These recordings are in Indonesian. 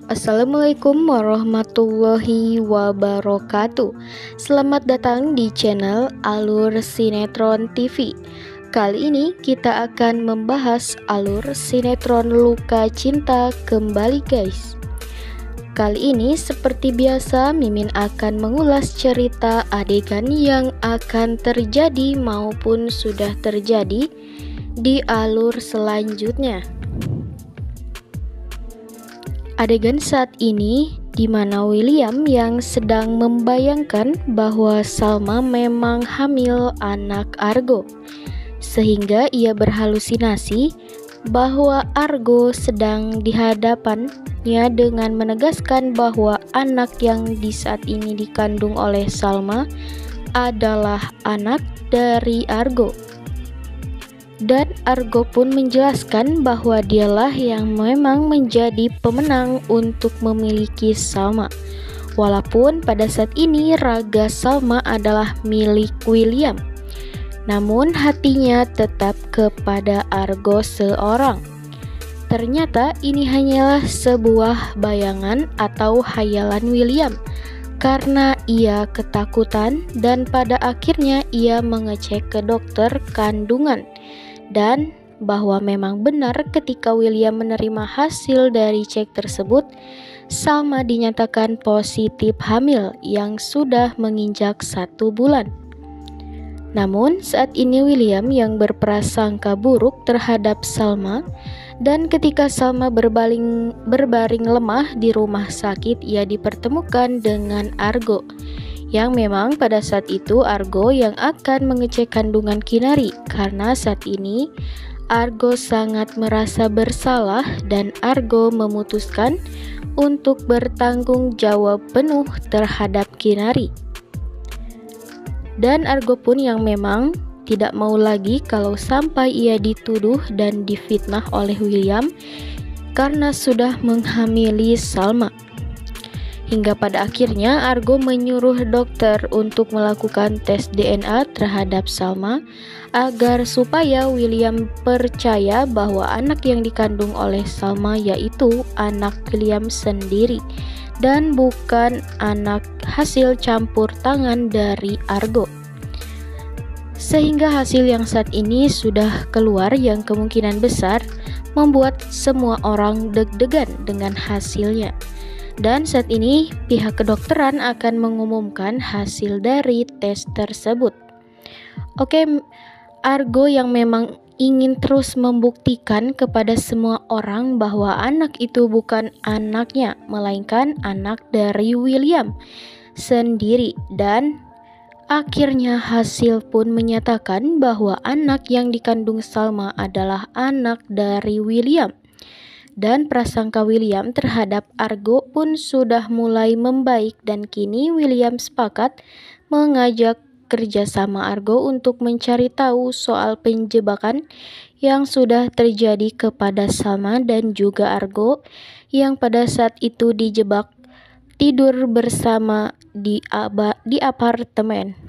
Assalamualaikum warahmatullahi wabarakatuh. Selamat datang di channel Alur Sinetron TV. Kali ini kita akan membahas alur sinetron Luka Cinta kembali, guys. Kali ini seperti biasa Mimin akan mengulas cerita adegan yang akan terjadi maupun sudah terjadi di alur selanjutnya. Adegan saat ini di mana William yang sedang membayangkan bahwa Salma memang hamil anak Argo, sehingga ia berhalusinasi bahwa Argo sedang di hadapannya dengan menegaskan bahwa anak yang di saat ini dikandung oleh Salma adalah anak dari Argo. Dan Argo pun menjelaskan bahwa dialah yang memang menjadi pemenang untuk memiliki Salma. Walaupun pada saat ini raga Salma adalah milik William, namun hatinya tetap kepada Argo seorang. Ternyata ini hanyalah sebuah bayangan atau hayalan William, karena ia ketakutan dan pada akhirnya ia mengecek ke dokter kandungan. Dan bahwa memang benar ketika William menerima hasil dari cek tersebut, Salma dinyatakan positif hamil yang sudah menginjak 1 bulan. Namun saat ini William yang berprasangka buruk terhadap Salma, dan ketika Salma berbaring lemah di rumah sakit, ia dipertemukan dengan Argo, yang memang pada saat itu Argo yang akan mengecek kandungan Kinari, karena saat ini Argo sangat merasa bersalah dan Argo memutuskan untuk bertanggung jawab penuh terhadap Kinari. Dan Argo pun yang memang tidak mau lagi kalau sampai ia dituduh dan difitnah oleh William karena sudah menghamili Salma. Hingga pada akhirnya Argo menyuruh dokter untuk melakukan tes DNA terhadap Salma agar supaya William percaya bahwa anak yang dikandung oleh Salma yaitu anak William sendiri dan bukan anak hasil campur tangan dari Argo. Sehingga hasil yang saat ini sudah keluar yang kemungkinan besar membuat semua orang deg-degan dengan hasilnya. Dan saat ini pihak kedokteran akan mengumumkan hasil dari tes tersebut. Oke, Argo yang memang ingin terus membuktikan kepada semua orang bahwa anak itu bukan anaknya, melainkan anak dari William sendiri. Dan akhirnya hasil pun menyatakan bahwa anak yang dikandung Salma adalah anak dari William. Dan prasangka William terhadap Argo pun sudah mulai membaik dan kini William sepakat mengajak kerjasama Argo untuk mencari tahu soal penjebakan yang sudah terjadi kepada Salma dan juga Argo yang pada saat itu dijebak tidur bersama di apartemen.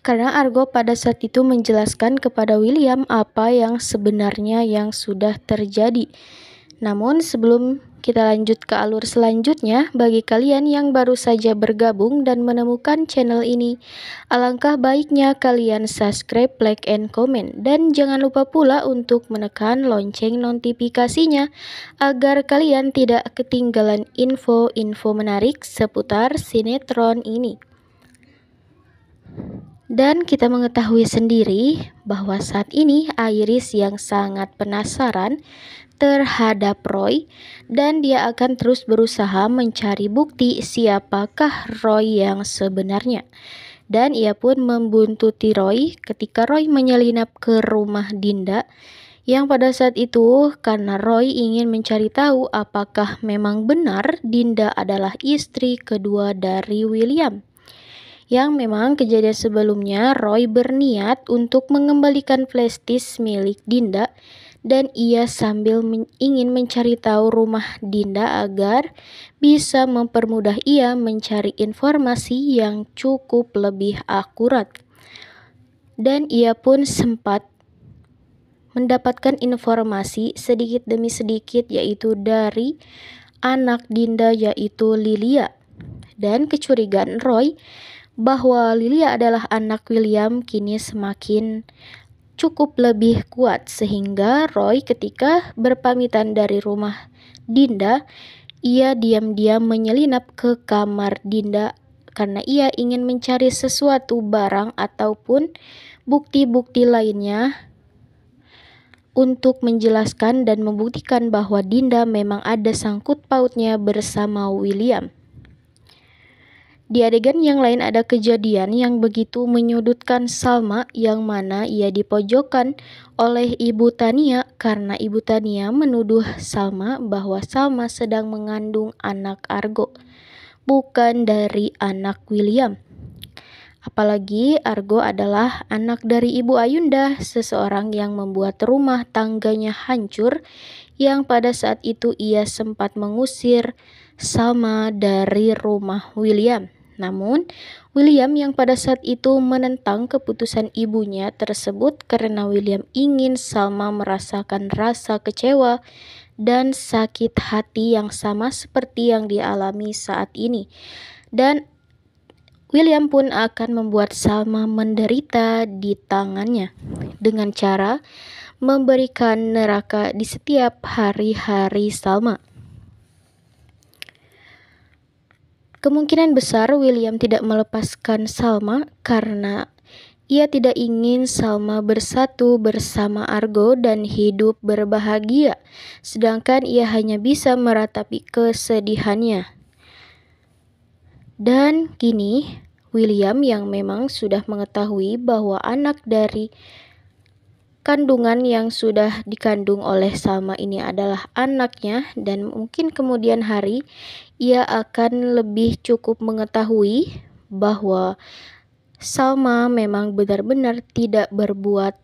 Karena Argo pada saat itu menjelaskan kepada William apa yang sebenarnya yang sudah terjadi. Namun sebelum kita lanjut ke alur selanjutnya, bagi kalian yang baru saja bergabung dan menemukan channel ini, alangkah baiknya kalian subscribe, like, and comment. Dan jangan lupa pula untuk menekan lonceng notifikasinya agar kalian tidak ketinggalan info-info menarik seputar sinetron ini. Dan kita mengetahui sendiri bahwa saat ini Iris yang sangat penasaran terhadap Roy dan dia akan terus berusaha mencari bukti siapakah Roy yang sebenarnya. Dan ia pun membuntuti Roy ketika Roy menyelinap ke rumah Dinda, yang pada saat itu karena Roy ingin mencari tahu apakah memang benar Dinda adalah istri kedua dari William. Yang memang kejadian sebelumnya Roy berniat untuk mengembalikan flash disk milik Dinda dan ia sambil ingin mencari tahu rumah Dinda agar bisa mempermudah ia mencari informasi yang cukup lebih akurat. Dan ia pun sempat mendapatkan informasi sedikit demi sedikit yaitu dari anak Dinda yaitu Lilia. Dan kecurigaan Roy bahwa Lilia adalah anak William kini semakin cukup lebih kuat, sehingga Roy ketika berpamitan dari rumah Dinda, ia diam-diam menyelinap ke kamar Dinda karena ia ingin mencari sesuatu barang ataupun bukti-bukti lainnya untuk menjelaskan dan membuktikan bahwa Dinda memang ada sangkut pautnya bersama William. Di adegan yang lain ada kejadian yang begitu menyudutkan Salma, yang mana ia dipojokkan oleh Ibu Tania karena Ibu Tania menuduh Salma bahwa Salma sedang mengandung anak Argo, bukan dari anak William. Apalagi Argo adalah anak dari Ibu Ayunda, seseorang yang membuat rumah tangganya hancur, yang pada saat itu ia sempat mengusir Salma dari rumah William. Namun, William yang pada saat itu menentang keputusan ibunya tersebut karena William ingin Salma merasakan rasa kecewa dan sakit hati yang sama seperti yang dialami saat ini. Dan William pun akan membuat Salma menderita di tangannya dengan cara memberikan neraka di setiap hari-hari Salma. Kemungkinan besar William tidak melepaskan Salma karena ia tidak ingin Salma bersatu bersama Argo dan hidup berbahagia, sedangkan ia hanya bisa meratapi kesedihannya. Dan kini William yang memang sudah mengetahui bahwa anak dari kandungan yang sudah dikandung oleh Salma ini adalah anaknya, dan mungkin kemudian hari ia akan lebih cukup mengetahui bahwa Salma memang benar-benar tidak berbuat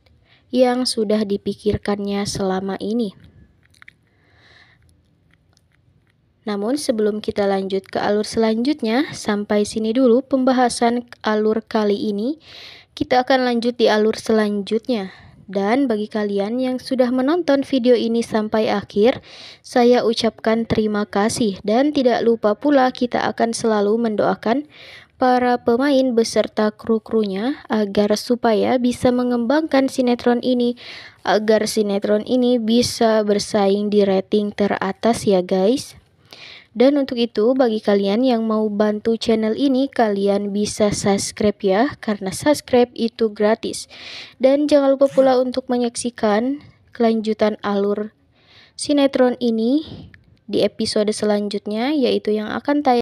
yang sudah dipikirkannya selama ini. Namun sebelum kita lanjut ke alur selanjutnya, sampai sini dulu pembahasan alur kali ini. Kita akan lanjut di alur selanjutnya. Dan bagi kalian yang sudah menonton video ini sampai akhir, saya ucapkan terima kasih. Dan tidak lupa pula kita akan selalu mendoakan para pemain beserta kru-krunya agar supaya bisa mengembangkan sinetron ini, agar sinetron ini bisa bersaing di rating teratas ya guys. Dan untuk itu bagi kalian yang mau bantu channel ini, kalian bisa subscribe ya, karena subscribe itu gratis. Dan jangan lupa pula untuk menyaksikan kelanjutan alur sinetron ini di episode selanjutnya, yaitu yang akan tayang